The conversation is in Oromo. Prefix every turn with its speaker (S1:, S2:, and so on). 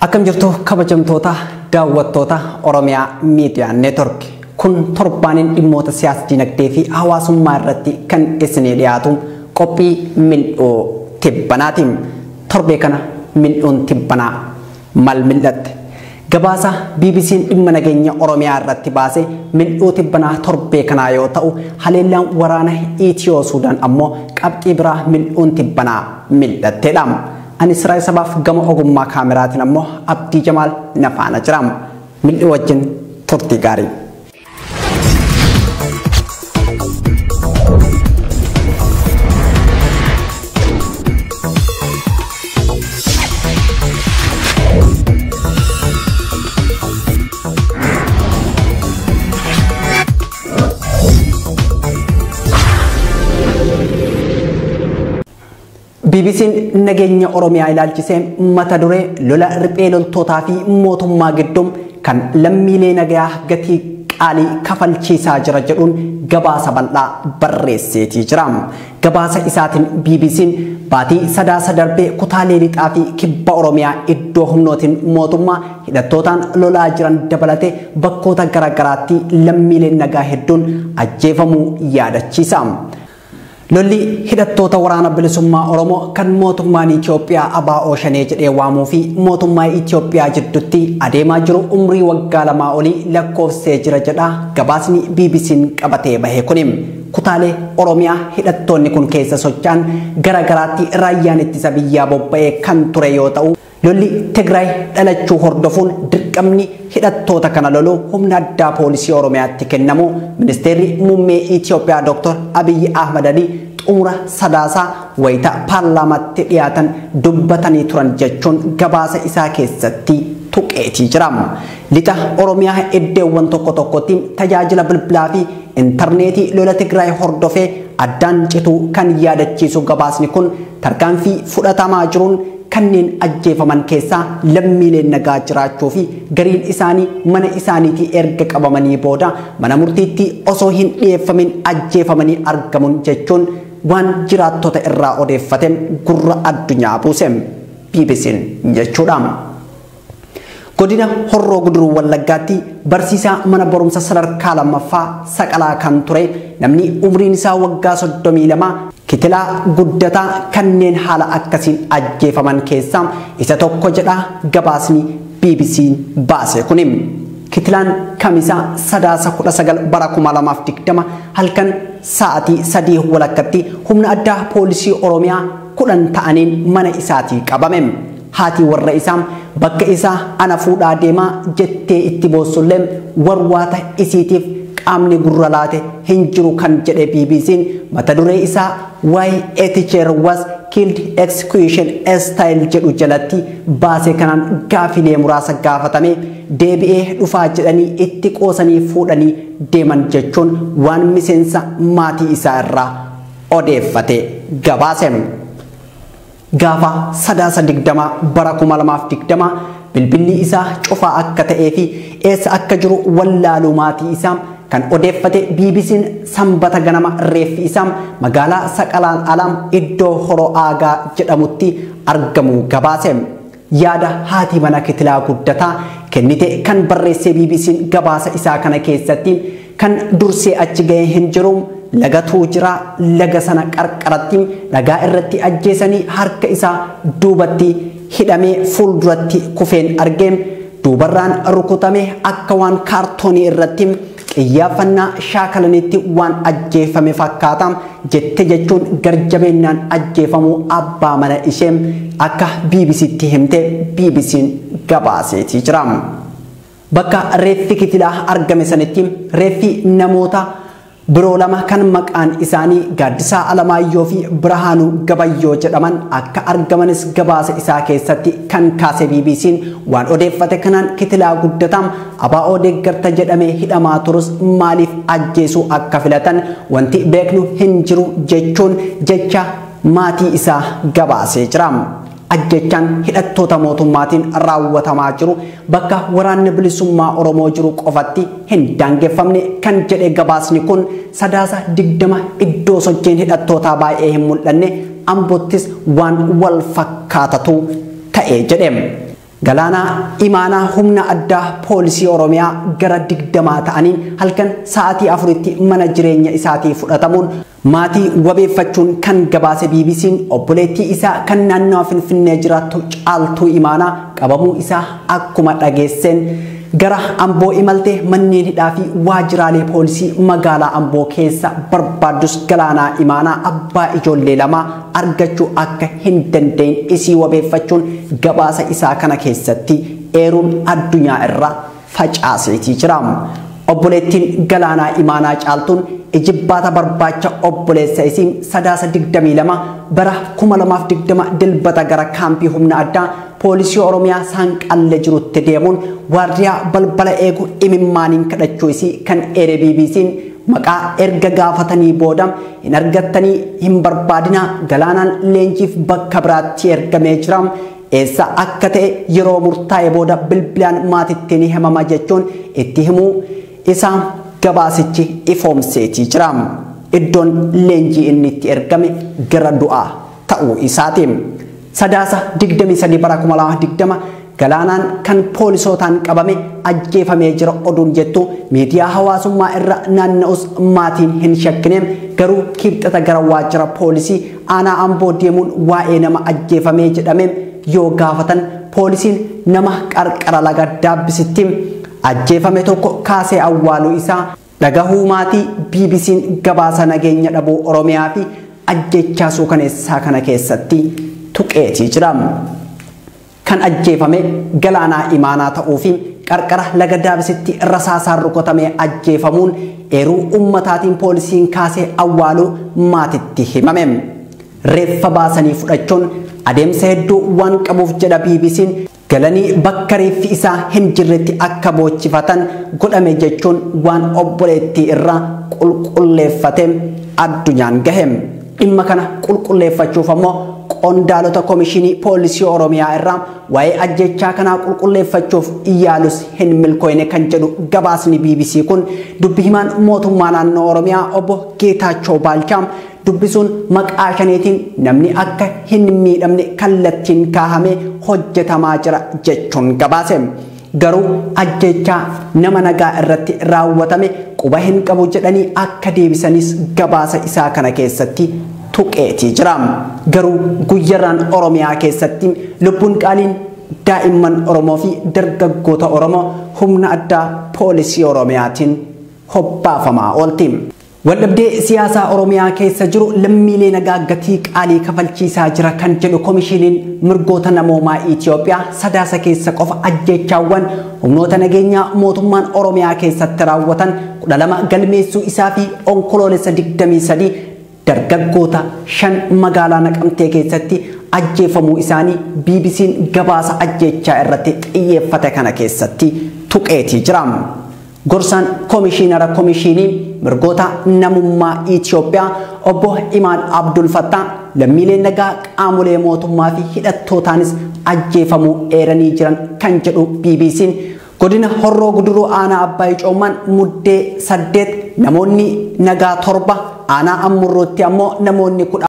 S1: Akkam jirtu kabajamtoota daawwattoota Oromiyaa Miidiyaa Neetwork kun torbaanin dhimmoota siyaasa dinagdee fi hawaasummaa irratti kan isinii dhiyaatu qophii mil'oo tibbanaatiin torbee kana mil'oon tibbanaa maal mil'atte gabaasa BBC'n dhimma nageenya Oromiyaa irratti baase mil'oo tibbanaa torbee kanaa yoo ta'u haleellaan waraana Itiyoo Suudaan ammoo qabxii biraa mil'oon tibbanaa mil'atteedha. Ani Israa'el sabaaf gama ogummaa kaameraatiin ammoo Abdii Jamaal nafaana jiraam. Mil'ii wajjin turtii gaarii. BBC'n nageenya Oromiyaa ilaalchisee mata duree lola riphee loltootaa fi mootummaa gidduu kan lammiilee nagayaa gatii qaalii kafalchiisaa jira jedhuun gabaasa bal'aa barreesseetii jira. Gabaasa isaatiin BBC'n baatii sadaasa darbee kutaalee lixaa fi kibba Oromiyaa iddoo humnootiin mootummaa hidhattootaan lolaa jiran dabalatee bakkoota garaagaraatti lammiileen nagaa hedduun ajjeefamuu yaadachiisa. Lolli hidhattoota waraana bilisummaa Oromoo kan mootummaan Itoophiyaa ABO shanee jedhee waamuu fi mootummaa Itoophiyaa jidduutti adeemaa jiru umrii waggaa lamaa olii lakkoofsee jira jedha gabaasni BBC'n qabatee bahe kuni. Kutaalee Oromiyaa hidhattoonni kun keessa socho'an garaagaraatti raayyaan ittisa biyyaa bobba'ee kan ture yoo ta'u lolli Tigraay dhalachuu hordofuun dirqamni hidhattoota kana loluu humna addaa poolisii Oromiyaatti kennamu ministeerri muummee Itoophiyaa Dr. Abiy Ahmad xumura sadaasaa wayita paarlaamaatti dhiyaatan dubbatanii turan jechuun gabaasa isaa keessatti tuqeetii jira. Lixa Oromiyaa iddoowwan tokko tokkotti tajaajila bilbilaa fi intarneetii lola Tigraay hordofee addaan cituu kan yaadachiisu gabaasni kun tarkaanfii fudhatamaa jiruun kanneen ajjeefaman keessaa lammiileen nagaa jiraachuu fi gariin isaanii mana isaaniitii erga qabamanii booda mana murtiitti osoo hin dhiyeeffamin ajjeefamanii argamuun jechuun waan jiraattota irraa odeeffateen gurra addunyaa buuse BBC'n jechuudha. Godina Horroo Guduruu Wallaggaatti barsiisaa mana barumsa sadarkaa lammaffaa Saqalaa kan ture namni umriin isaa waggaa 32 Kitilaa Guddataa kanneen haala akkasiin ajjeefaman keessaa isa tokko jedha gabaasni BBC'n baase kuni. Kitilaan Kamisaa sadaasa 19 bara 2020 halkan sa'aatii 3 walakkatti humna addaa poolisii Oromiyaa 10 ta'aniin mana isaatii qabame. Haati warra isaa bakka isaa ana fuudhaa deemaa jettee itti boossullee warwaata isiitiif qaamni gurra laate hin jiru kan jedhe BBC'n mata duree isaa why a teacher was killed execution style jedhu jalatti baase kanaan gaafilee muraasa gaafatame deebi'ee dhufaa jedhanii itti qoosanii fuudhanii deeman jechuun waan miseensa maatii isaa irraa odeeffate gabaase. Gaafa sadaasa 20 bara 2020 bilbilli isaa cufaa akka ta'ee fi eessa akka jiru wallaaluu maatii isaa kan odeeffate BBC'n sanbata ganama reeffi isaa magaalaa Saqalaan Alaam iddoo Horoo Aagaa jedhamutti argamu gabaase. Yaada haati mana Kitilaa Guddataa kennite kan barreesse BBC'n gabaasa isaa kana keessatti kan dursee achi ga'ee hin jiru lagatuu jira laga sana qarqaratti dhagaa irratti ajjeesanii harka isaa duubatti hidhamee fuulduratti kufeen argee duubarraan rukutame akka waan kaartoonii irratti xiyyaafannaa shaakalanitti waan ajjeefame fakkaata jette jechuun garjabeennaan ajjeefamuu abbaa mana ishee akka BBC'tti himte BBC'n gabaaseetii jira. Bakka reeffi Kitilaa argame sanitti reeffi namoota biroo lama kan maqaan isaanii Gaaddisaa Alamaayyoo fi Birahaanuu Gabayyoo jedhaman akka argamanis gabaasa isaa keessatti kan kaase BBC'n waan odeeffate kanaan Kitilaa Guddataa ABO deeggarta jedhamee hidhamaa turus maaliif ajjeesuu akka filatan wanti beeknu hin jiru jechuun jecha maatii isaa gabaasee jira. Ajjechaan hidhattoota mootummaatiin raawwatamaa jiru bakka waraanni bilisummaa Oromoo jiru qofatti hin daangeffamne kan jedhe gabaasni kun sadaasa 20 iddoo sochiin hidhattootaa baay'ee hin mul'anne Ambottis waan wal fakkaatatu ta'ee jedhe. Galaanaa Imaanaa humna addaa poolisii Oromiyaa gara 20 ta'aniin halkan sa'aatii 4tti mana jireenya isaatii fudhatamuun maatii wabeeffachuun kan gabaase BBC'n obboleettii isaa kan naannoo Finfinnee jiraattu Caaltuu Imaanaa qabamuu isaa akkuma dhageesseen gara Amboo imaltee manneen hidhaa fi waajjiraalee poolisii magaalaa Amboo keessa barbaaddus Galaanaa Imaanaa abbaa ijoollee lama argachuu akka hin dandeenye isii wabeeffachuun gabaasa isaa kana keessatti eeruun addunyaa irra facaaseetii jira. Obboleettiin Galaanaa Imaanaa Caaltuun ijibbaata barbaacha obboleessa isii sadaasa 22 bara 2020 dilbata gara kaampii humna addaa poolisii Oromiyaa Saanqallee jirutti deemuun waardiyaa balbala eegu imimmaaniin kadhachuu isii kan eere BBC'n maqaa erga gaafatanii booda hin argattanii hin barbaadina Galaanaan leenjiif bakka biraatti ergamee jira. Eessa akka ta'e yeroo murtaa'e booda bilbilaan maatittiin himama jechuun itti himuu isaa gabaasichi ifoomseetii jira. Iddoon leenjii inni itti ergame gara du'aa ta'uu isaati. Sadaasa 23 bara 2020 Galaanaan kan poolisootaan qabame ajjeefamee jira oduun jettu miidiyaa hawaasummaa irra naanna'us maatiin hin shakkine garuu kibxata gara waajjira poolisii aanaa Amboo deemuun waa'ee nama ajjeefamee jedhame yoo gaafatan poolisiin nama qarqara laga Daabbisitti ajjeefame tokko kaasee awwaaluu isaa dhagahuu maatii BBC'n gabaasa nageenya dhabuu Oromiyaa fi ajjechaa suukaneessaa kana keessatti tuqeetii jira. Kan ajjeefame Galaanaa Imaanaa ta'uu fi qarqara laga Daabbisitti rasaasaan rukutamee ajjeefamuun eeruu ummataatiin poolisiin kaasee awwaaluu maatitti himame. Reeffa baasanii fudhachuun adeemsa hedduu waan qabuuf jedha BBC'n galanii bakka reeffi isaa hin jirretti akka boochifatan godhame jechuun waan obboleettii irraa qulqulleeffate addunyaan gahe. Dhimma kana qulqulleeffachuuf ammoo qondaalota komishinii poolisii Oromiyaa irraa waa'ee ajjechaa kanaa qulqulleeffachuuf iyyaalus hin milkooyne kan jedhu gabaasni BBC kun dubbi himaan mootummaa naannoo Oromiyaa obbo Geetaachoo Baalchaa dubbisuun maqaa shaneetiin namni akka hin miidhamne kallattiin kaahame hojjetamaa jira jechuun gabaase. Garuu ajjechaa nama nagaa irratti raawwatame quba hin qabu jedhanii akka deebisanis gabaasa isaa kana keessatti tuqeetii jira. Garuu guyyarraan Oromiyaa keessatti lubbuun qaaliin daa'imman Oromoo fi dargaggoota Oromoo humna addaa poolisii Oromiyaatiin hobbaafamaa oolti. Waldhabdee siyaasaa Oromiyaa keessa jiru lammiilee nagaa gatii qaalii kafalchiisaa jira kan jedhu komishiniin mirgoota namoomaa Itoophiyaa sadaasa keessa qofa ajjechaawwan humnoota nageenyaa mootummaan Oromiyaa keessatti raawwatan 12 galmeessuu isaa fi onkoloolessa 23 dargaggoota 5 magaalaa Naqamtee keessatti ajjeefamuu isaanii BBC'n gabaasa ajjechaa irratti xiyyeeffate kana keessatti tuqeetii jira. Gorsaan komishinara komishinii mirgoota namummaa Itoophiyaa obbo Imaan Abdul Fattah lammiileen nagaa qaamolee mootummaa fi hidhattootaanis ajjeefamuu eeranii jiran kan jedhu BBC'n godina Horroo Guduruu aanaa Abbaay Coommaan muddee 8 namoonni nagaa 7 aanaa Ammurrootti ammoo namoonni 10